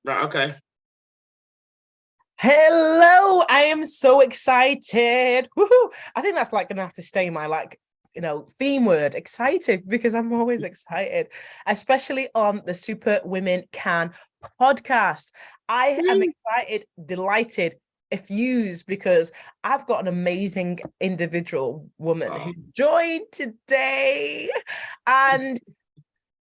Right, okay. Hello, I am so excited. Woohoo! I think that's like gonna have to stay my theme word, excited, because I'm always excited, especially on the Super Women Can podcast. I am excited, delighted, effused because I've got an amazing individual woman who joined today. And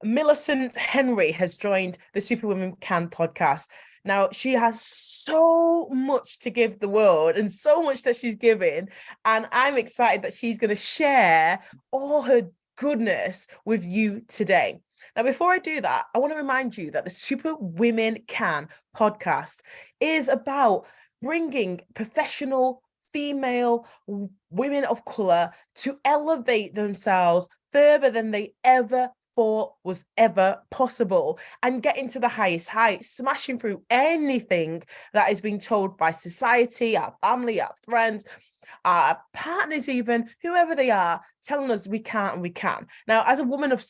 Millicent Henry has joined the Super Women Can podcast. Now, she has so much to give the world and so much that she's giving. And I'm excited that she's going to share all her goodness with you today. Now, before I do that, I want to remind you that the Super Women Can podcast is about bringing professional female women of color to elevate themselves further than they ever thought was ever possible and getting to the highest heights, smashing through anything that is being told by society, our family, our friends, our partners, even whoever they are, telling us we can't and we can. Now, as a woman of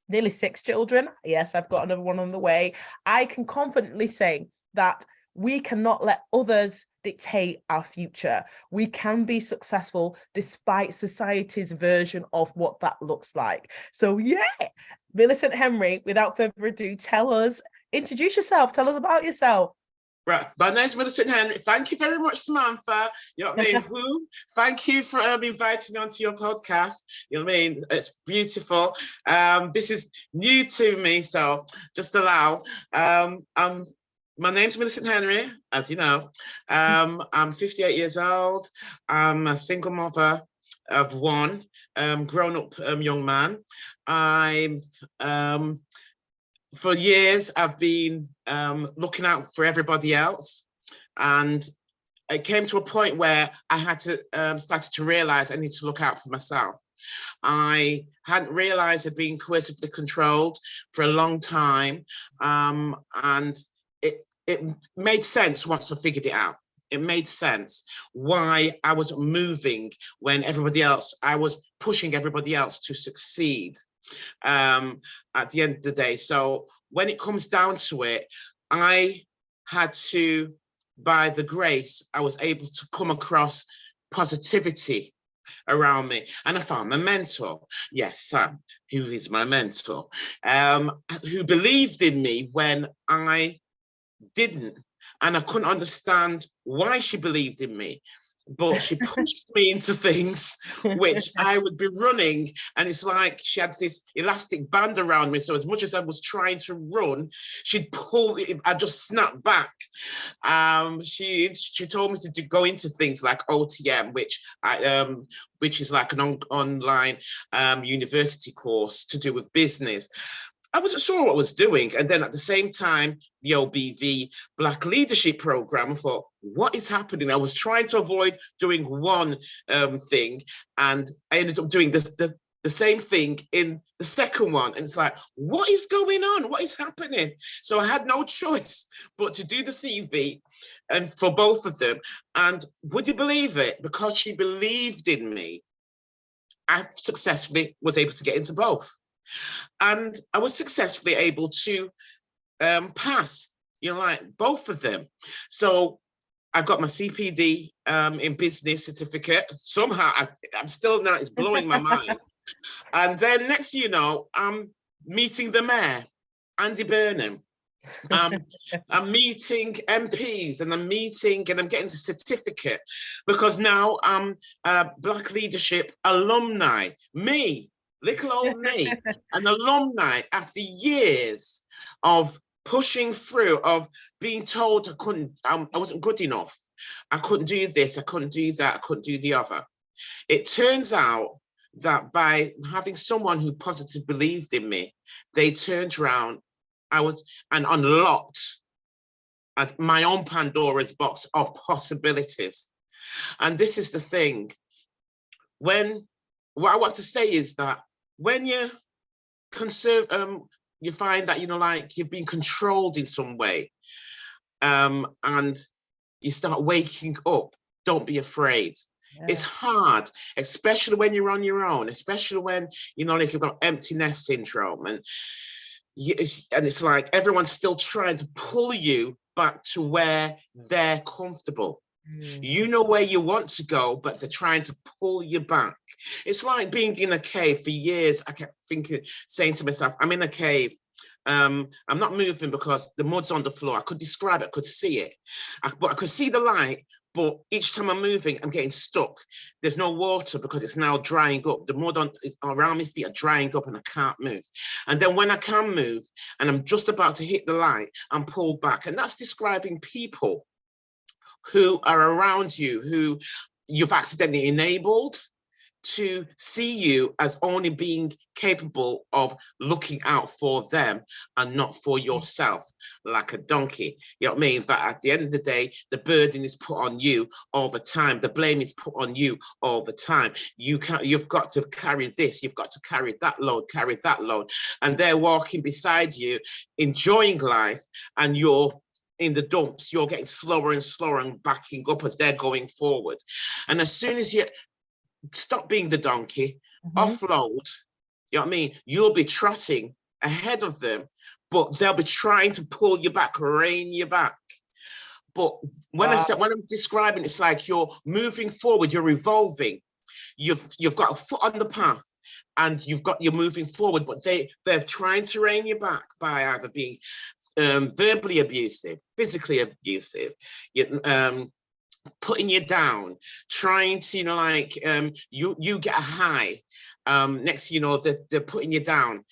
nearly six children, yes, I've got another one on the way, I can confidently say that we cannot let others dictate our future. We can be successful despite society's version of what that looks like. So yeah, Millicent Henry, without further ado, introduce yourself, tell us about yourself. Right, my name's Millicent Henry. Thank you very much, Samantha. You know what I mean? Thank you for inviting me onto your podcast. You know what I mean? It's beautiful. This is new to me, so just allow. My name's Millicent Henry, as you know. I'm 58 years old. I'm a single mother of one, grown-up young man. For years, I've been looking out for everybody else. And it came to a point where I had to start to realize I need to look out for myself. I hadn't realized I'd been coercively controlled for a long time. And it made sense once I figured it out. It made sense why I was moving when I was pushing everybody else to succeed at the end of the day. So when it comes down to it, I had to, by the grace, I was able to come across positivity around me. And I found my mentor, yes, Sam, who is my mentor, who believed in me when I didn't, and I couldn't understand why she believed in me, but she pushed me into things which I would be running, and it's like she had this elastic band around me, so as much as I was trying to run, she'd pull it. I just snapped back. She told me to go into things like OTM, which is like an online university course to do with business. I wasn't sure what I was doing. And then at the same time, the OBV Black Leadership Program, I thought, what is happening? I was trying to avoid doing one thing, and I ended up doing the same thing in the second one. And it's like, what is going on? What is happening? So I had no choice but to do the CV and for both of them. And would you believe it? Because she believed in me, I successfully was able to get into both. And I was successfully able to pass, like both of them. So I got my CPD in business certificate. Somehow, I'm still now, it's blowing my mind. And then next, I'm meeting the mayor, Andy Burnham. I'm meeting MPs and I'm getting a certificate because now I'm Black Leadership alumni. Me, little old me, an alumni after years of pushing through, of being told I wasn't good enough. I couldn't do this, I couldn't do that, I couldn't do the other. It turns out that by having someone who positively believed in me, they turned around, and unlocked my own Pandora's box of possibilities. And this is the thing. What I want to say is that when you you find that, like you've been controlled in some way, and you start waking up, don't be afraid. Yeah. It's hard, especially when you're on your own, especially when, like you've got empty nest syndrome. And and it's like everyone's still trying to pull you back to where they're comfortable. You know where you want to go, but they're trying to pull you back. It's like being in a cave. For years, I kept saying to myself, I'm in a cave. I'm not moving because the mud's on the floor. I could describe it, I could see it, but I could see the light. But each time I'm moving, I'm getting stuck. There's no water because it's now drying up. The mud around my feet are drying up and I can't move. And then when I can move and I'm just about to hit the light, I'm pulled back. And that's describing people who are around you, who you've accidentally enabled to see you as only being capable of looking out for them and not for yourself, like a donkey. You know what I mean? That at the end of the day, the burden is put on you all the time. The blame is put on you all the time. You've got to carry this, you've got to carry that load, and they're walking beside you, enjoying life, and you're in the dumps. You're getting slower and slower and backing up as they're going forward. And as soon as you stop being the donkey, offload, you know what I mean? You'll be trotting ahead of them, but they'll be trying to pull you back, rein you back. But when I'm describing, it's like you're moving forward, you're evolving. You've got a foot on the path and you're moving forward, but they're trying to rein you back by either being verbally abusive, physically abusive, putting you down, trying to, you get a high. Next, they're putting you down.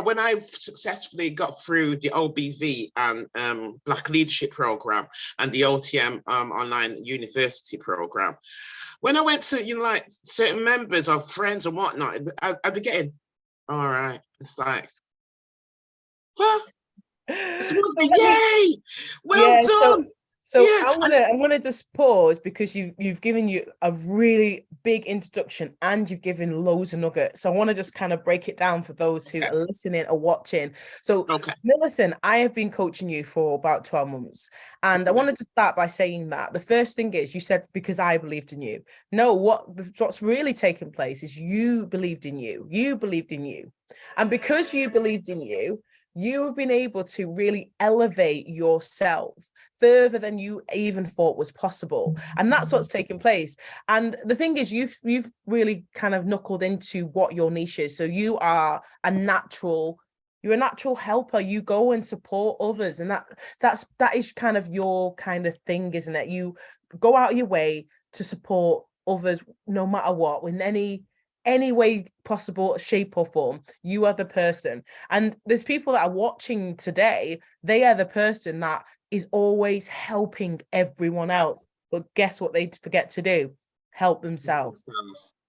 When I've successfully got through the OBV and Black Leadership Program and the OTM online university program, when I went to, certain members or friends and whatnot, I'd be getting, all right, it's like, what? It's yay! Well done. So yeah, I'm gonna just pause because you've given you a really big introduction and you've given loads of nuggets. So I want to just kind of break it down for those who are listening or watching. So Millicent, I have been coaching you for about 12 months. And I wanted to start by saying that the first thing is you said, because I believed in you. No, what's really taken place is you believed in you. You believed in you. And because you believed in you, you have been able to really elevate yourself further than you even thought was possible. And that's what's taken place. And the thing is, you've really kind of knuckled into what your niche is. So you're a natural helper. You go and support others. And that is kind of your kind of thing, isn't it? You go out of your way to support others no matter what, in any way possible, shape or form. You are the person. And there's people that are watching today, they are the person that is always helping everyone else. But guess what they forget to do? Help themselves.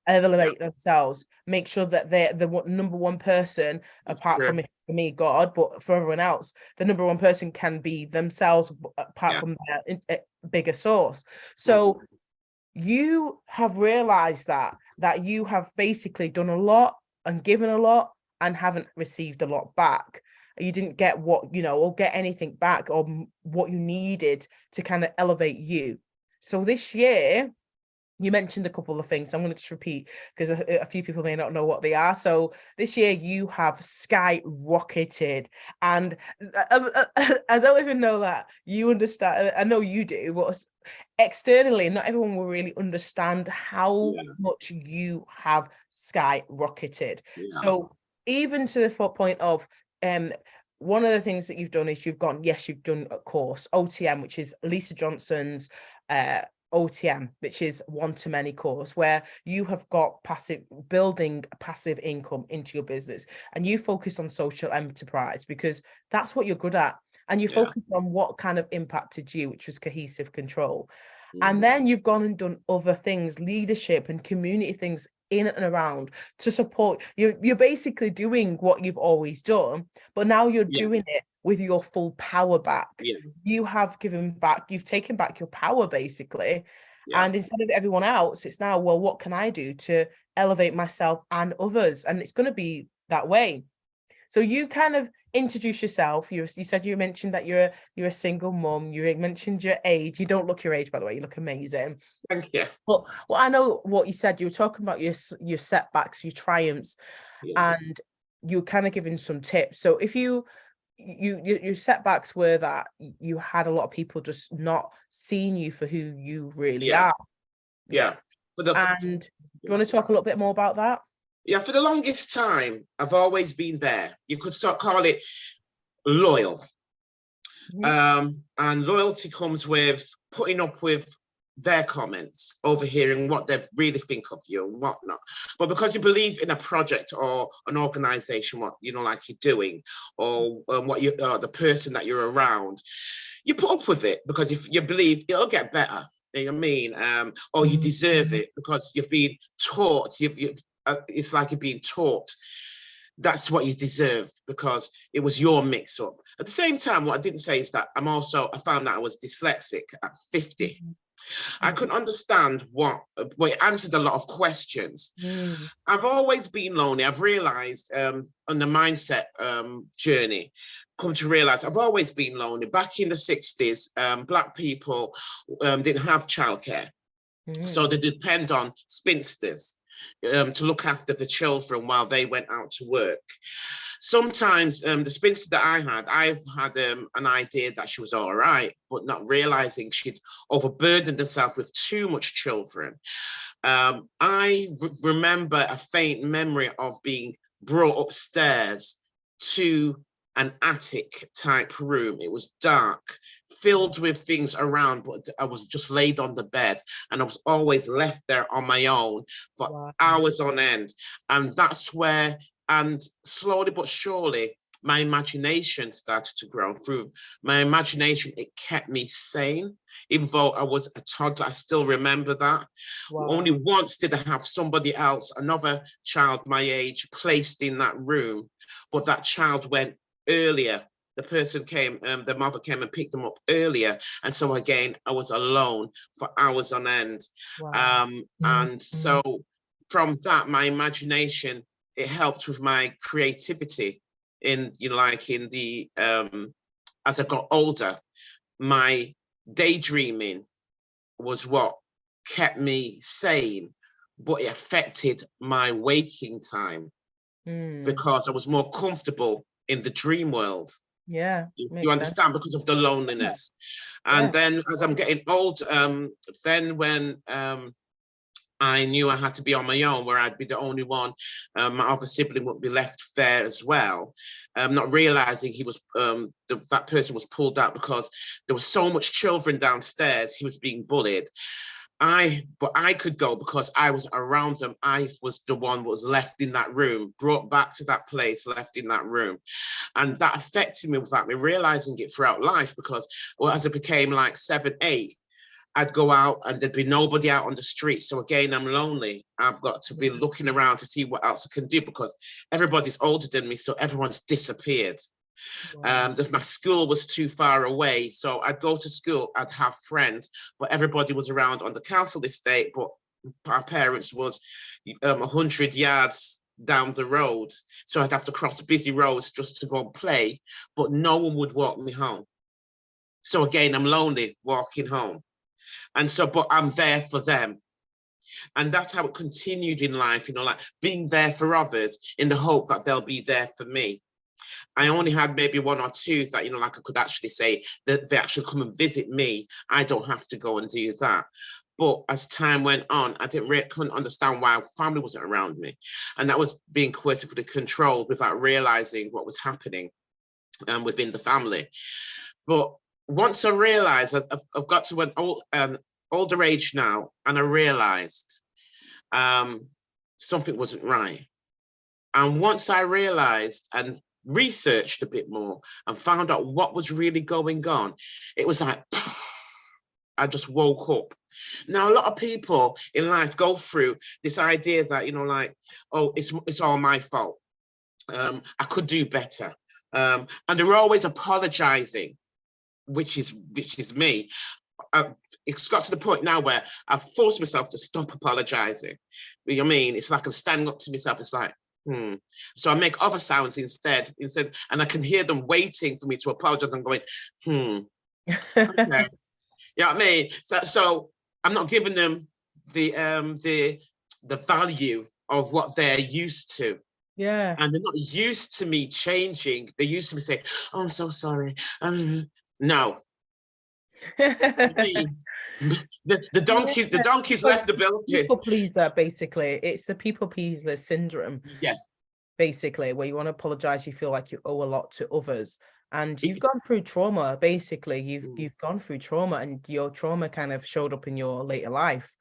Elevate themselves. Make sure that they're the number one person, apart from me, God, but for everyone else, the number one person can be themselves, apart from their bigger source. So you have realized that you have basically done a lot and given a lot and haven't received a lot back. You didn't get or get anything back or what you needed to kind of elevate you. So this year, you mentioned a couple of things. I'm going to just repeat because a few people may not know what they are. So this year you have skyrocketed, and I don't even know that you understand. I know you do, but externally, not everyone will really understand how much you have skyrocketed. So even to the point of one of the things that you've done is you've done a course, OTM, which is Lisa Johnson's OTM, which is one-to-many course, where you have got building passive income into your business, and you focus on social enterprise because that's what you're good at, and you focus on what kind of impacted you, which was cohesive control. And then you've gone and done other things, leadership and community things in and around to support you. You're basically doing what you've always done, but now you're doing it with your full power back. You have given back, you've taken back your power basically. And instead of everyone else, it's now, well, what can I do to elevate myself and others? And it's going to be that way. So you kind of introduce yourself. You mentioned that you're a single mum. You mentioned your age. You don't look your age, by the way. You look amazing. Thank you. But I know what you said. You were talking about your setbacks, your triumphs, and you're kind of giving some tips. So if your setbacks were that you had a lot of people just not seeing you for who you really are. Yeah. And do you want to talk a little bit more about that? Yeah, for the longest time, I've always been there. You could call it loyal. And loyalty comes with putting up with their comments, overhearing what they really think of you and whatnot. But because you believe in a project or an organization, what like you're doing, or what you the person that you're around, you put up with it because if you believe it'll get better. You know what I mean? Or you deserve it because you've been taught. It's like you're being taught that's what you deserve because it was your mix up. At the same time, what I didn't say is that I found that I was dyslexic at 50. I couldn't understand what it answered a lot of questions. I've always been lonely. I've realized on the mindset journey, come to realize I've always been lonely. Back in the 60s, Black people didn't have childcare. So they depend on spinsters to look after the children while they went out to work. Sometimes the spinster that I've had an idea that she was all right, but not realizing she'd overburdened herself with too much children. I remember a faint memory of being brought upstairs to an attic type room. It was dark, filled with things around, but I was just laid on the bed and I was always left there on my own for hours on end. And that's where, and slowly but surely, my imagination started to grow. Through my imagination, it kept me sane. Even though I was a toddler, I still remember that. Only once did I have somebody else, another child my age, placed in that room, but that child went earlier. The person came, the mother came and picked them up earlier. And so again, I was alone for hours on end. And so from that, my imagination, it helped with my creativity in, in the, as I got older, my daydreaming was what kept me sane, but it affected my waking time because I was more comfortable in the dream world. You understand, because of the loneliness. And then as I'm getting old, then when I knew I had to be on my own, where I'd be the only one, my other sibling would be left there as well, not realizing he was that person was pulled out because there was so much children downstairs. He was being bullied. But I could go because I was around them. I was the one who was left in that room, brought back to that place, left in that room. And that affected me without me realizing it throughout life, because as it became like 7, 8, I'd go out and there'd be nobody out on the street. So again, I'm lonely. I've got to be looking around to see what else I can do because everybody's older than me. So everyone's disappeared. My school was too far away. So I'd go to school, I'd have friends, but everybody was around on the council estate, but our parents was 100 yards down the road. So I'd have to cross busy roads just to go and play, but no one would walk me home. So again, I'm lonely walking home. And so, but I'm there for them. And that's how it continued in life, like being there for others in the hope that they'll be there for me. I only had maybe 1 or 2 that, like I could actually say that they actually come and visit me. I don't have to go and do that. But as time went on, I couldn't understand why family wasn't around me. And that was being coercively controlled without realizing what was happening within the family. But once I realized, I've got to an older age now, and I realized something wasn't right. And once I realized and researched a bit more and found out what was really going on, it was like, I just woke up. Now, a lot of people in life go through this idea that, like, oh, it's all my fault. I could do better. And they're always apologizing, which is me. It's got to the point now where I've forced myself to stop apologizing. You know what I mean? It's like I'm standing up to myself. It's like, So I make other sounds instead, and I can hear them waiting for me to apologize and going, Okay. You know what I mean? So I'm not giving them the value of what they're used to. Yeah. And they're not used to me changing. They're used to me saying, "Oh, I'm so sorry." No, me. The donkeys So left the building. people pleaser, basically. It's the people pleaser syndrome, Yeah. basically, where you want to apologize, you feel like you owe a lot to others. And you've It- gone through trauma, basically. You've mm, you've gone through trauma, and your trauma kind of showed up in your later life.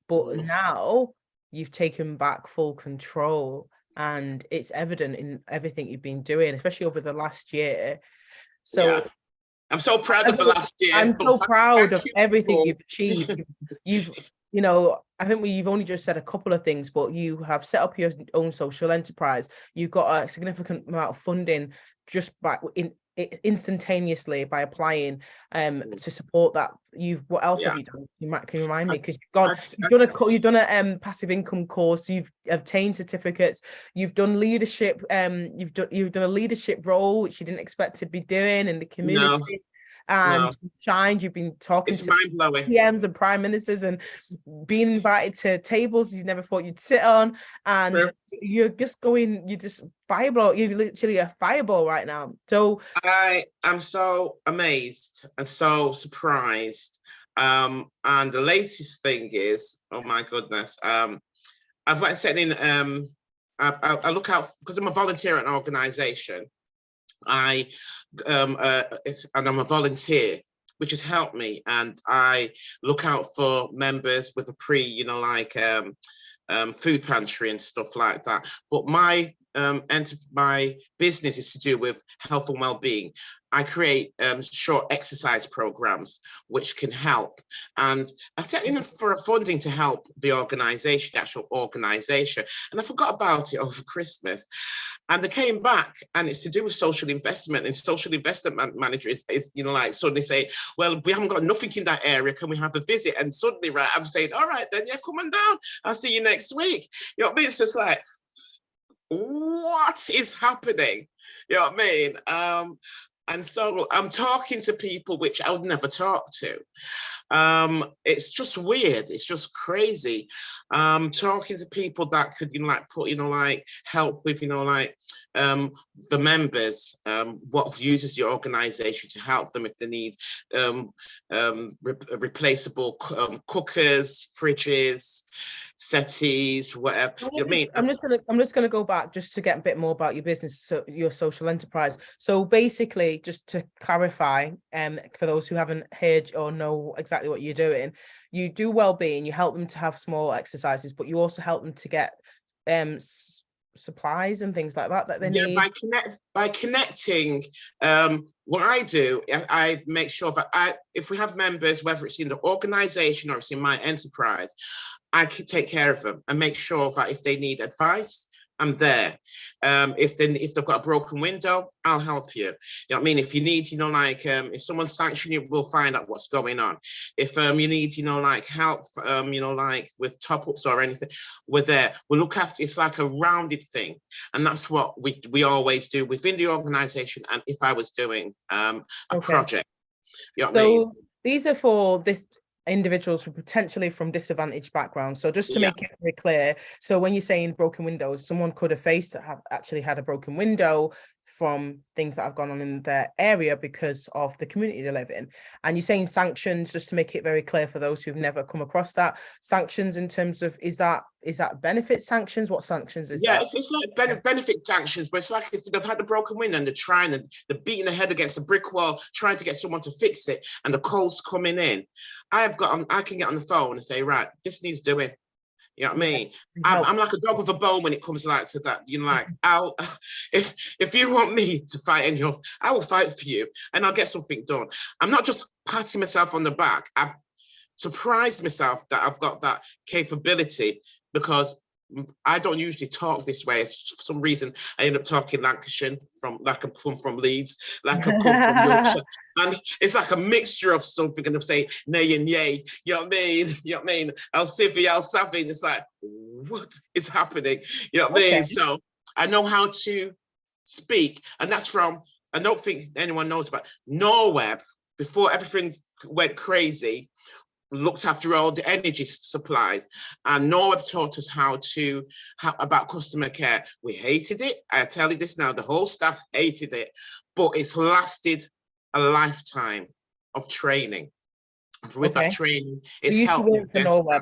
But mm, now you've taken back full control, and it's evident in everything you've been doing, especially over the last year. yeah. So I'm so proud I of the think last year. I'm so proud Thank of you, everything people. you've achieved. You've I think you've only just said a couple of things, but you have set up your own social enterprise. You've got a significant amount of funding just by instantaneously by applying to support that. What else have Yeah. you done? Can you remind I, me? Because I, you've done a passive income course, you've obtained certificates, you've done leadership, you've done a leadership role which you didn't expect to be doing in the no, community, and no. you've shined. You've been talking It's to mind blowing. PMs and prime ministers and being invited to tables you never thought you'd sit on, and you're just fireball. You're literally a fireball right now. So I am so amazed and so surprised. And the latest thing is, oh my goodness, I've went setting in. I look out because I'm a volunteer at an organisation. I and I'm a volunteer, which has helped me, and I look out for members with a like food pantry and stuff like that. But my business is to do with health and well-being. I create short exercise programs which can help, and I've taken for funding to help the organisation, the actual organisation, and I forgot about it over Christmas. And they came back, and it's to do with social investment. And social investment manager is like suddenly say, "Well, we haven't got nothing in that area. Can we have a visit?" And suddenly, right, I'm saying, "All right, then, yeah, come on down. I'll see you next week." You know what I mean? It's just like, what is happening? You know what I mean? And so I'm talking to people which I would never talk to. It's just weird. It's just crazy. Talking to people that could, help with, the members, what uses your organization to help them if they need replaceable cookers, fridges, settees, whatever. You know what I mean? I'm just gonna go back just to get a bit more about your business, so your social enterprise. So basically, just to clarify, for those who haven't heard or know exactly what you're doing, you do well-being, you help them to have small exercises, but you also help them to get supplies and things like that they Yeah, need. by connecting, what I do, I make sure that if we have members, whether it's in the organization or it's in my enterprise, I can take care of them and make sure that if they need advice, I'm there. If they've got a broken window, I'll help you. You know what I mean? If you need, if someone's sanctioning you, we'll find out what's going on. If you need, help, with top ups or anything, we're there. We'll look after. It's like a rounded thing, and that's what we always do within the organisation. And if I was doing a project, you know what I mean? So these are for this individuals who potentially from disadvantaged backgrounds. So just to Yeah. make it very clear, so when you're saying broken windows, someone could have actually had a broken window from things that have gone on in their area because of the community they live in. And you're saying sanctions, just to make it very clear for those who've never come across that. Sanctions in terms of, is that benefit sanctions? What sanctions is that? It's like benefit sanctions, but it's like if they've had a broken window and they're beating their head against a brick wall, trying to get someone to fix it, and the cold's coming in. I can get on the phone and say, right, this needs doing. You know what I mean? I'm like a dog with a bone when it comes to that. I'll if you want me to fight I will fight for you, and I'll get something done. I'm not just patting myself on the back. I've surprised myself that I've got that capability, because I don't usually talk this way. For some reason, I end up talking Lancashire from Leeds, like I've come from Yorkshire. And it's like a mixture of something, and I'm saying nay and yay. You know what I mean? You know what I mean? El Sivi, El Savi. It's like, what is happening? You know what I mean? So I know how to speak. And that's from, I don't think anyone knows about Norweb. Before everything went crazy, looked after all the energy supplies, and Norweb taught us about customer care. We hated it. I tell you this now, the whole staff hated it, but it's lasted a lifetime of training. With that training, so it's you used to helped me work for Norweb.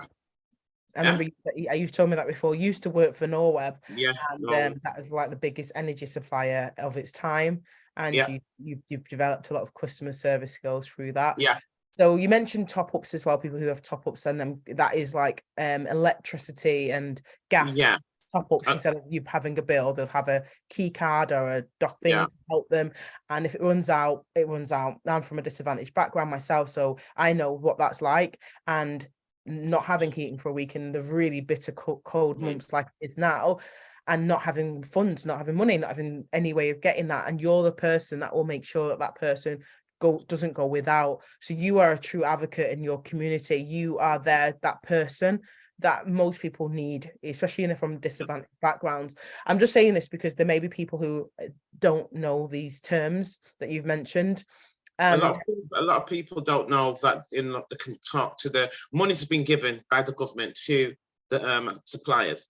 I remember you've told me that before. You used to work for Norweb, and that was like the biggest energy supplier of its time. And you've developed a lot of customer service skills through that. Yeah. So you mentioned top-ups as well, people who have top-ups, and that is like electricity and gas top-ups. Instead of you having a bill, they'll have a key card or a dock thing to help them. And if it runs out, it runs out. I'm from a disadvantaged background myself, so I know what that's like. And not having heating for a week in the really bitter cold months like it is now, and not having funds, not having money, not having any way of getting that, and you're the person that will make sure that that person doesn't go without. So you are a true advocate in your community. You are there, that person that most people need, especially from disadvantaged backgrounds. I'm just saying this because there may be people who don't know these terms that you've mentioned. A lot of people don't know that they can talk to the money has been given by the government to the suppliers.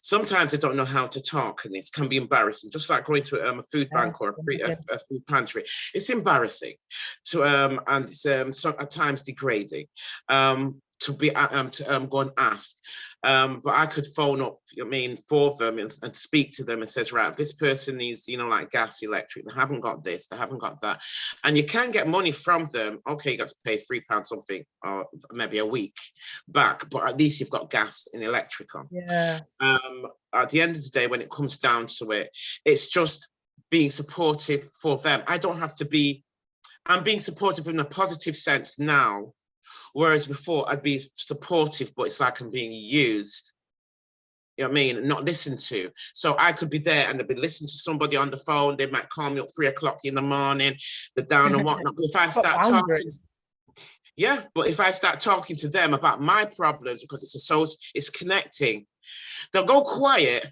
Sometimes they don't know how to talk, and it can be embarrassing. Just like going to a food bank or a food pantry, it's embarrassing to and it's so at times degrading to be to go and ask. But I could phone up, for them and speak to them and says, right, this person needs, like gas, electric. They haven't got this, they haven't got that. And you can get money from them. Okay, you got to pay £3 something or maybe a week back, but at least you've got gas and electric on. Yeah. At the end of the day, when it comes down to it, it's just being supportive for them. I'm being supportive in a positive sense now. Whereas before I'd be supportive, but it's like I'm being used, not listened to. So I could be there and I'd be listening to somebody on the phone. They might call me up 3 o'clock in the morning, they're down and whatnot. But if I start talking, but if I start talking to them about my problems, because it's connecting, they'll go quiet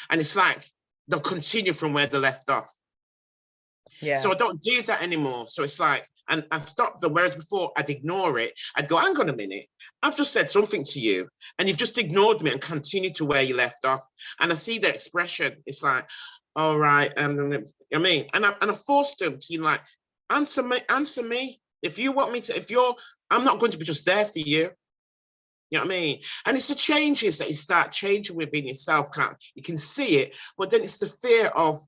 and it's like they'll continue from where they left off. Yeah. So I don't do that anymore. So it's like, and I stopped them, whereas before I'd ignore it. I'd go, hang on a minute, I've just said something to you and you've just ignored me and continued to where you left off. And I see their expression. It's like, all right, and I forced them to answer me. If you want me to, I'm not going to be just there for you. You know what I mean? And it's the changes that you start changing within yourself. You can see it, but then it's the fear of,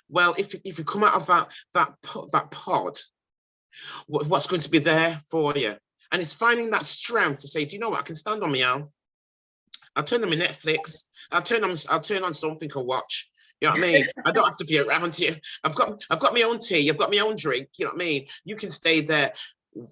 well, if you come out of that pod, what's going to be there for you? And it's finding that strength to say, do you know what? I can stand on my own. I'll turn on my Netflix. I'll turn on something to watch. You know what I mean? I don't have to be around you. I've got my own tea. I've got my own drink. You know what I mean? You can stay there,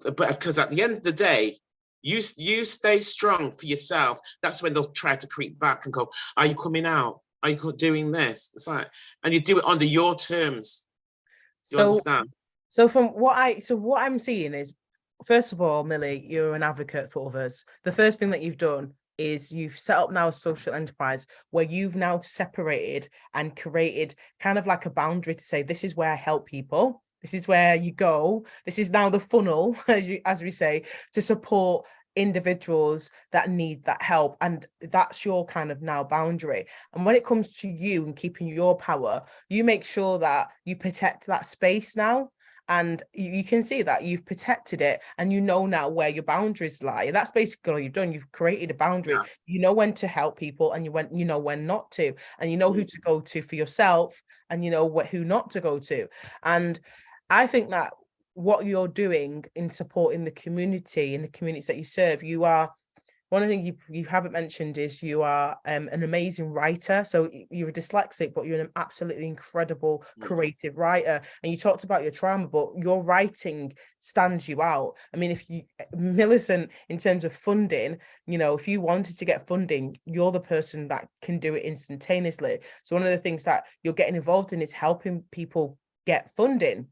but because at the end of the day, you stay strong for yourself. That's when they'll try to creep back and go, are you coming out? Are you doing this? It's like, and you do it under your terms. You understand? So what I'm seeing is, first of all, Millie, you're an advocate for others. The first thing that you've done is you've set up now a social enterprise where you've now separated and created kind of like a boundary to say, this is where I help people. This is where you go. This is now the funnel, as we say, to support individuals that need that help. And that's your kind of now boundary. And when it comes to you and keeping your power, you make sure that you protect that space now. And you can see that you've protected it and you know now where your boundaries lie. And that's basically all you've done. You've created a boundary. Yeah. You know when to help people and you know when not to. And you know who to go to for yourself and you know who not to go to. And I think that what you're doing in supporting the community, in the communities that you serve, you are, one of the things you haven't mentioned is you are an amazing writer. So you're a dyslexic, but you're an absolutely incredible creative writer. And you talked about your trauma, but your writing stands you out. I mean, Millicent, in terms of funding, if you wanted to get funding, you're the person that can do it instantaneously. So one of the things that you're getting involved in is helping people get funding.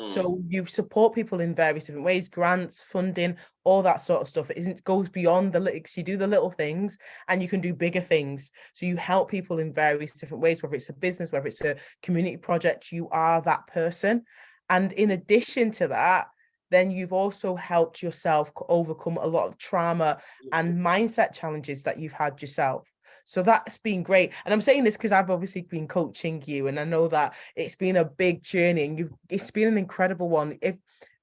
So you support people in various different ways, grants, funding, all that sort of stuff. It goes beyond you do the little things and you can do bigger things. So you help people in various different ways, whether it's a business, whether it's a community project, you are that person. And in addition to that, then you've also helped yourself overcome a lot of trauma and mindset challenges that you've had yourself. So that's been great. And I'm saying this because I've obviously been coaching you, and I know that it's been a big journey, and it's been an incredible one. If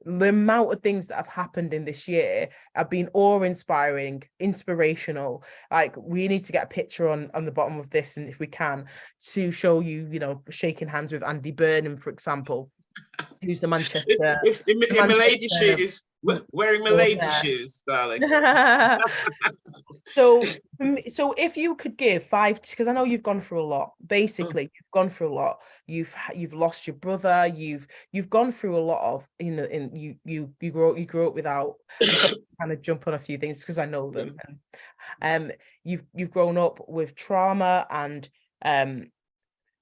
the amount of things that have happened in this year have been awe-inspiring, inspirational. Like, we need to get a picture on the bottom of this, and if we can, to show you, you know, shaking hands with Andy Burnham, for example, who's a Manchester. In my lady shoes, wearing my lady shoes, darling. So if you could give 5, because I know you've gone through a lot. Basically, you've gone through a lot. You've lost your brother. You've gone through a lot of, you know, you grew up without. Kind of jump on a few things because I know them. You've grown up with trauma and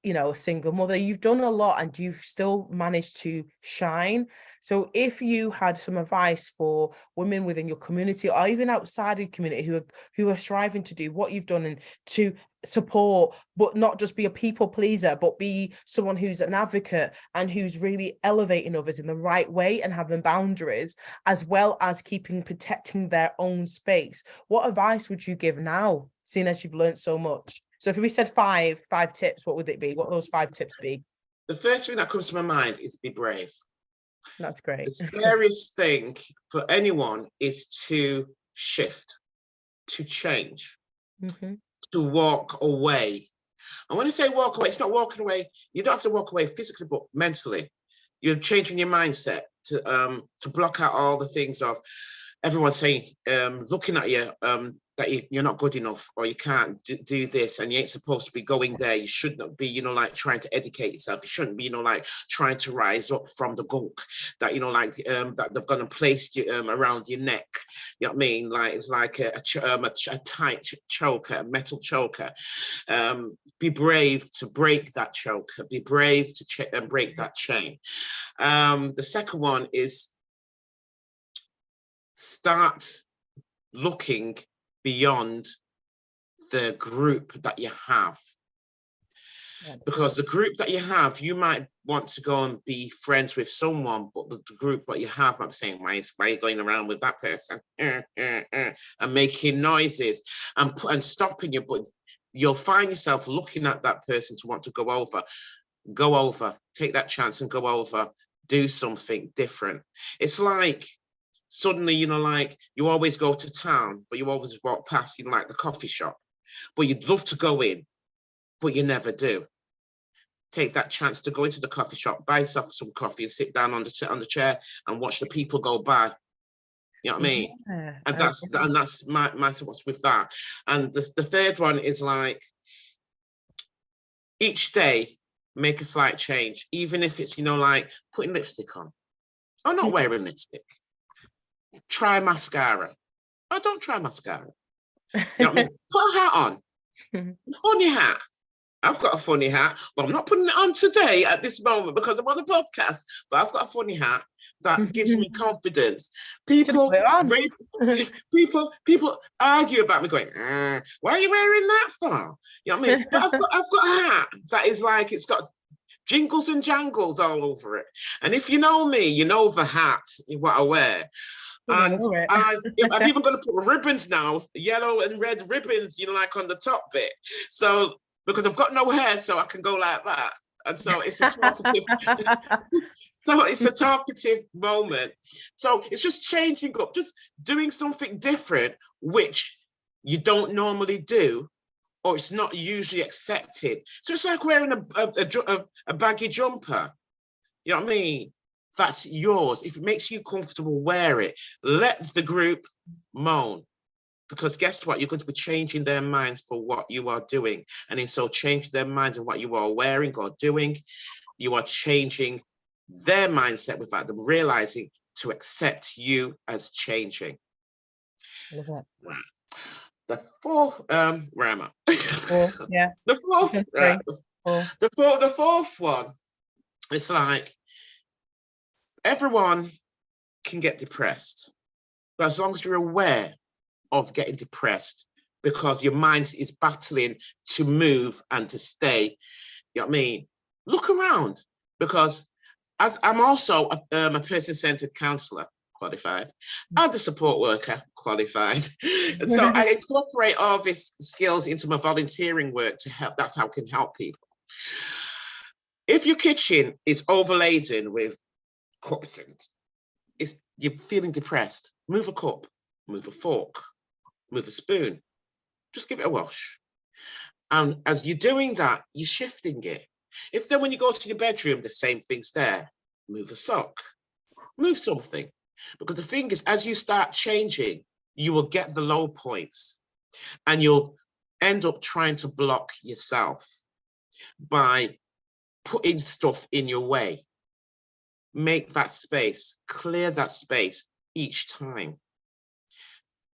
you know, a single mother. You've done a lot, and you've still managed to shine. So if you had some advice for women within your community, or even outside of your community, who are striving to do what you've done and to support, but not just be a people pleaser, but be someone who's an advocate and who's really elevating others in the right way and having boundaries, as well as protecting their own space, what advice would you give now, seeing as you've learned so much? So if we said five tips, what would it be? What would those 5 tips be? The first thing that comes to my mind is be brave. That's great. The scariest thing for anyone is to shift, to change, to walk away. And when I say walk away, it's not walking away. You don't have to walk away physically, but mentally. You're changing your mindset to block out all the things of everyone saying, looking at you, that you're not good enough, or you can't do this, and you ain't supposed to be going there. You should not be, you know, like trying to educate yourself. You shouldn't be, you know, like trying to rise up from the gunk that, you know, like that they've gone and placed you around your neck. You know what I mean? Like a tight choker, a metal choker. Be brave to break that choker. Be brave to break that chain. The second one is start looking beyond the group that you have. Because the group that you have, you might want to go and be friends with someone, but the group that you have might be saying, why are you going around with that person? And making noises and stopping you, but you'll find yourself looking at that person to want to go over, take that chance and go over, do something different. It's like, suddenly, you know, like you always go to town, but you always walk past, you know, like the coffee shop, but you'd love to go in, but you never do. Take that chance to go into the coffee shop, buy yourself some coffee and sit down on the chair and watch the people go by. You know what I mean? Yeah, and that's my what's with that. And the third one is like, each day, make a slight change, even if it's, you know, like putting lipstick on or not wearing lipstick. Try mascara. Oh, don't try mascara. You know what I mean? Put a hat on. Funny hat. I've got a funny hat, but I'm not putting it on today at this moment because I'm on a podcast. But I've got a funny hat that gives me confidence. People argue about me, going, "Why are you wearing that for?" You know what I mean? But I've got a hat that is like, it's got jingles and jangles all over it. And if you know me, you know the hat, what I wear. And I've even got to put ribbons now, yellow and red ribbons, you know, like on the top bit. So, because I've got no hair, so I can go like that. And so it's a talkative, moment. So it's just changing up, just doing something different, which you don't normally do, or it's not usually accepted. So it's like wearing a baggy jumper. You know what I mean? That's yours. If it makes you comfortable, wear it. Let the group moan. Because guess what? You're going to be changing their minds for what you are doing. And in so changing their minds and what you are wearing or doing, you are changing their mindset without them realizing to accept you as changing. Right. The fourth, where am I? Yeah. The fourth one, it's like, everyone can get depressed, but as long as you're aware of getting depressed, because your mind is battling to move and to stay, you know what I mean? Look around, because as I'm also a person-centered counselor, qualified, and a support worker, qualified. And so I incorporate all these skills into my volunteering work to help. That's how I can help people. If your kitchen is overladen with cups and you're feeling depressed, move a cup, move a fork, move a spoon, just give it a wash. And as you're doing that, you're shifting it. If then when you go to your bedroom, the same thing's there, move a sock, move something. Because the thing is, as you start changing, you will get the low points and you'll end up trying to block yourself by putting stuff in your way. Make that space, clear that space each time.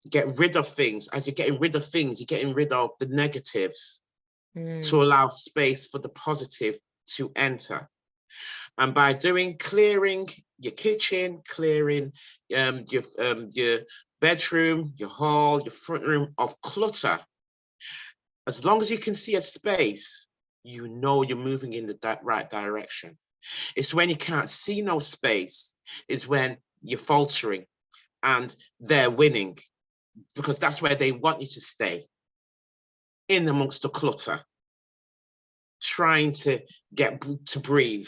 Get rid of things. As you're getting rid of things, you're getting rid of the negatives to allow space for the positive to enter. And by clearing your kitchen, clearing your bedroom, your hall, your front room of clutter, as long as you can see a space, you know you're moving in the right direction. It's when you can't see no space, is when you're faltering and they're winning, because that's where they want you to stay, in amongst the clutter, trying to get to breathe.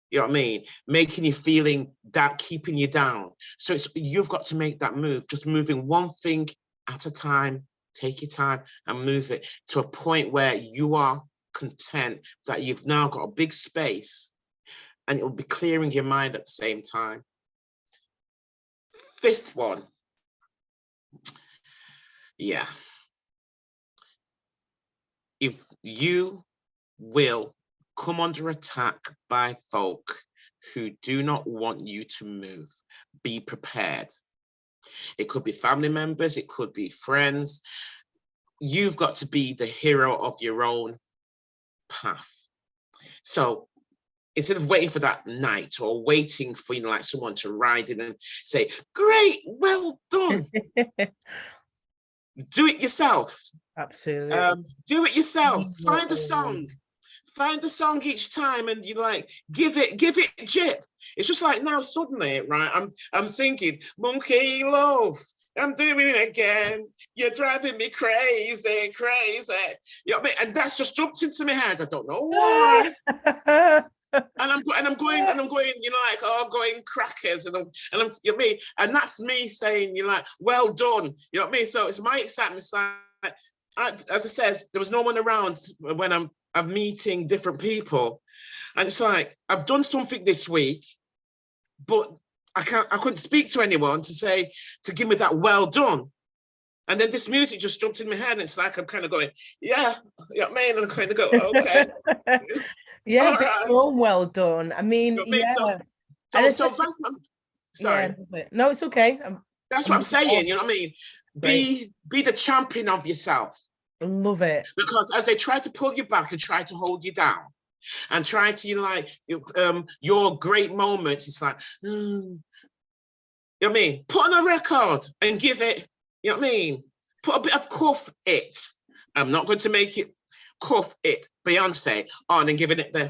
You know what I mean? Making you feeling that, keeping you down. So you've got to make that move, just moving one thing at a time. Take your time and move it to a point where you are content that you've now got a big space and it will be clearing your mind at the same time. Fifth one. Yeah. If you will come under attack by folk who do not want you to move, be prepared. It could be family members, it could be friends. You've got to be the hero of your own path. So instead of waiting for that night or waiting for, you know, like someone to ride in and say, great, well done. Do it yourself. Absolutely. Do it yourself. Find a song. Find a song each time and you like give it jip. It's just like now suddenly, right? I'm singing Monkey Love. I'm doing it again. You're driving me crazy, crazy. You know what I mean? And that's just jumped into my head. I don't know why. And I'm going, you know, like, oh, I'm going crackers, and I'm, you know what I mean? And that's me saying, you know, like, well done. You know what I mean? So it's my excitement. It's like, as I says, there was no one around when I'm meeting different people, and it's like I've done something this week, but I couldn't speak to anyone to give me that well done. And then this music just jumped in my head, and it's like I'm kind of going, yeah, you know what I mean? And I'm kind of go, okay. Yeah, all bit right. more well done. I mean, You know yeah. so that's sorry. Yeah, no, it's okay. That's what I'm saying. You know what I mean? Be the champion of yourself. I love it. Because as they try to pull you back and try to hold you down and try to, you know, like your great moments, it's like, you know what I mean? Put on a record and give it, you know what I mean? Put a bit of cuff it. I'm not going to make it cuff it Beyonce on and giving it the, you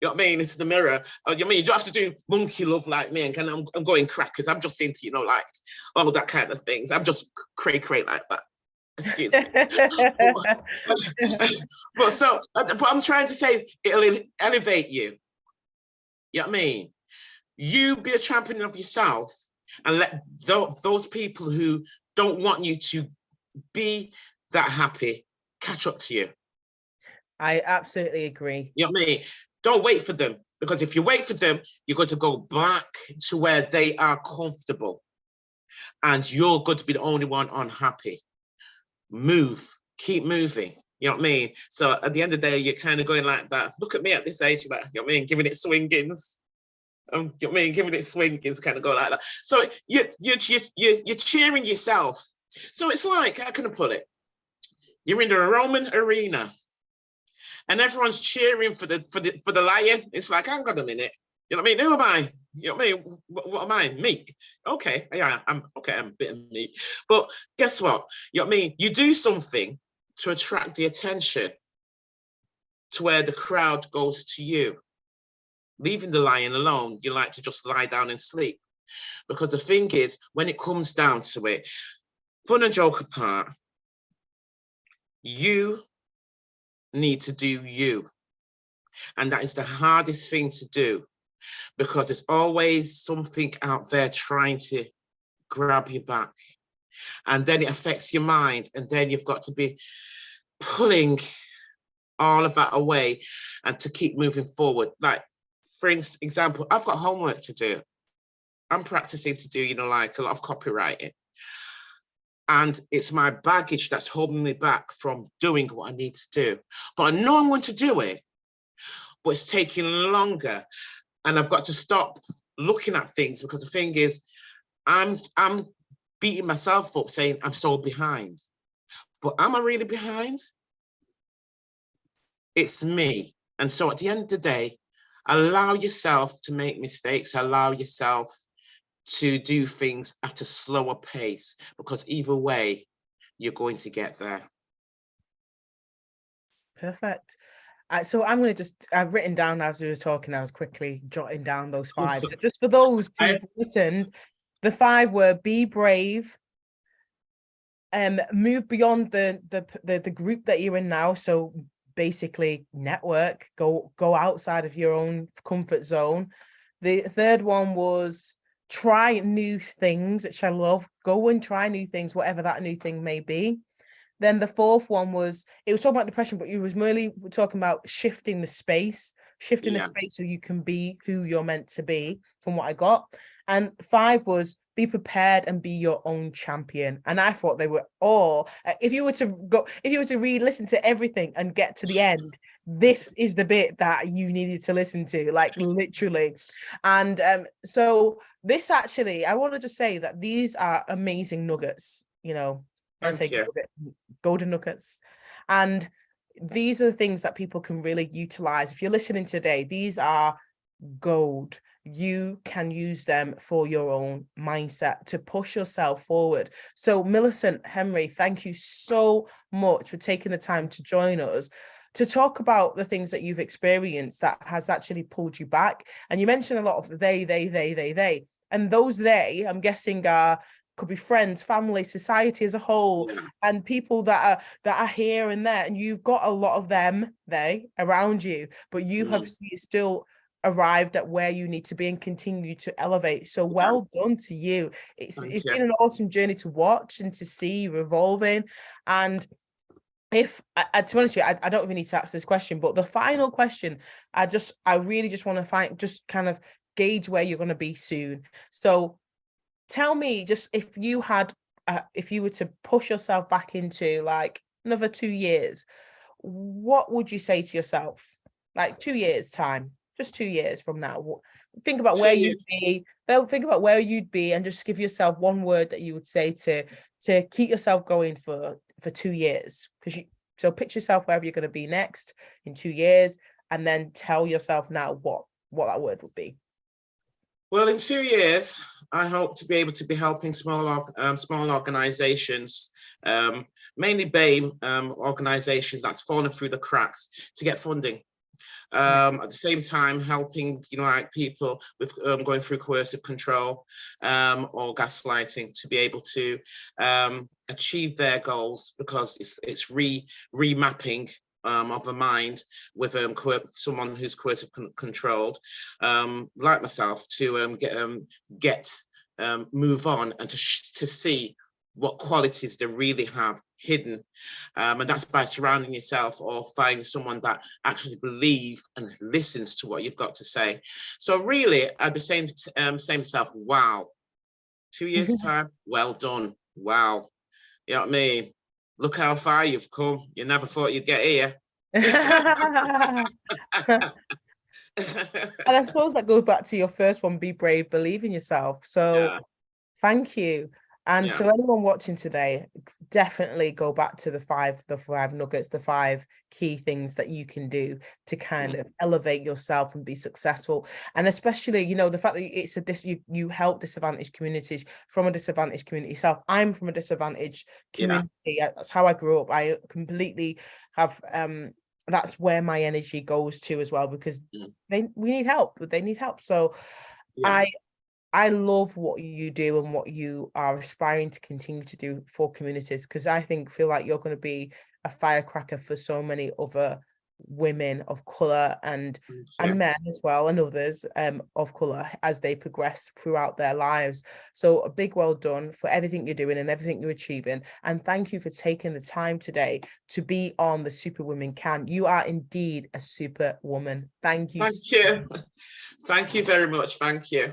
know what I mean, into the mirror. You know what I mean? You don't have to do Monkey Love like me, and I'm going crackers. I'm just into, you know, like all that kind of things. I'm just cray like that. Excuse me. But I'm trying to say it'll elevate you. You know what I mean? You be a champion of yourself and let those people who don't want you to be that happy catch up to you. I absolutely agree. You know what I mean? Don't wait for them, because if you wait for them, you're going to go back to where they are comfortable and you're going to be the only one unhappy. Move, keep moving. You know what I mean? So at the end of the day, you're kind of going like that. Look at me at this age, like, you know what I mean? Giving it swingings. You know what I mean? Giving it swingings, kind of go like that. So you're cheering yourself. So it's like, how can I put it? You're in the Roman arena and everyone's cheering for the lion. It's like, hang on a minute. You know what I mean? Who am I? You know what I mean? What am I? Meat. Okay, yeah, I'm a bit of meat. But guess what? You know what I mean? You do something to attract the attention to where the crowd goes to you. Leaving the lion alone, you like to just lie down and sleep. Because the thing is, when it comes down to it, fun and joke apart, you need to do you. And that is the hardest thing to do, because there's always something out there trying to grab you back. And then it affects your mind. And then you've got to be pulling all of that away and to keep moving forward. Like, for example, I've got homework to do. I'm practicing to do, like a lot of copywriting. And it's my baggage that's holding me back from doing what I need to do. But I know I'm going to do it, but it's taking longer. And I've got to stop looking at things, because the thing is, I'm beating myself up saying I'm so behind. But am I really behind? It's me. And so at the end of the day, allow yourself to make mistakes, allow yourself to do things at a slower pace, because either way, you're going to get there. Perfect. So I'm going to I've written down as we were talking, I was quickly jotting down those 5. So just for those who've listened, the 5 were: be brave, move beyond the group that you're in now. So basically network, go outside of your own comfort zone. The third one was try new things, which I love. Go and try new things, whatever that new thing may be. Then the fourth one was, it was talking about depression, but you was merely talking about shifting the space so you can be who you're meant to be, from what I got. And 5 was be prepared and be your own champion. And I thought they were all, if you were to re-listen to everything and get to the end, this is the bit that you needed to listen to, like literally. And so this actually, I want to just say that these are amazing nuggets, Thank you. Golden nuggets. And these are the things that people can really utilize. If you're listening today, these are gold. You can use them for your own mindset to push yourself forward. So Millicent Henry, thank you so much for taking the time to join us to talk about the things that you've experienced that has actually pulled you back. And you mentioned a lot of they. And those they, I'm guessing, could be friends, family, society as a whole, and people that are here and there. And you've got a lot of them, they, around you, but you have still arrived at where you need to be and continue to elevate. So well done to you. It's been an awesome journey to watch and to see you evolving. And if to be honest with you, I don't even need to ask this question, but the final question, I really just want to just kind of gauge where you're going to be soon. So tell me, just if you were to push yourself back into like another 2 years, what would you say to yourself? Like 2 years time, just 2 years from now. Think about where you'd be. Think about where you'd be, and just give yourself one word that you would say to keep yourself going for 2 years. So picture yourself wherever you're going to be next in 2 years, and then tell yourself now what that word would be. Well, in 2 years, I hope to be able to be helping small organizations, mainly BAME organizations that's fallen through the cracks, to get funding. At the same time, helping like people with going through coercive control or gaslighting to be able to achieve their goals, because it's remapping of the mind with someone who's coercive controlled, like myself, to move on and to see what qualities they really have hidden, and that's by surrounding yourself or finding someone that actually believes and listens to what you've got to say. So really, I'd be saying myself, wow, 2 years time, well done, wow, you know what I mean? Look how far you've come. You never thought you'd get here. And I suppose that goes back to your first one: be brave, believe in yourself. So thank you. And so anyone watching today, definitely go back to the five nuggets, the 5 key things that you can do to kind of elevate yourself and be successful. And especially, the fact that you help disadvantaged communities from a disadvantaged community self. I'm from a disadvantaged community. That's how I grew up. I completely have that's where my energy goes to as well, because we need help. They need help. So I love what you do and what you are aspiring to continue to do for communities, because I feel like you're going to be a firecracker for so many other women of color and Yeah. men as well, and others of color as they progress throughout their lives. So a big well done for everything you're doing and everything you're achieving, and thank you for taking the time today to be on the Superwomen Can. You are indeed a super woman. Thank you. Thank you. Thank you very much. Thank you.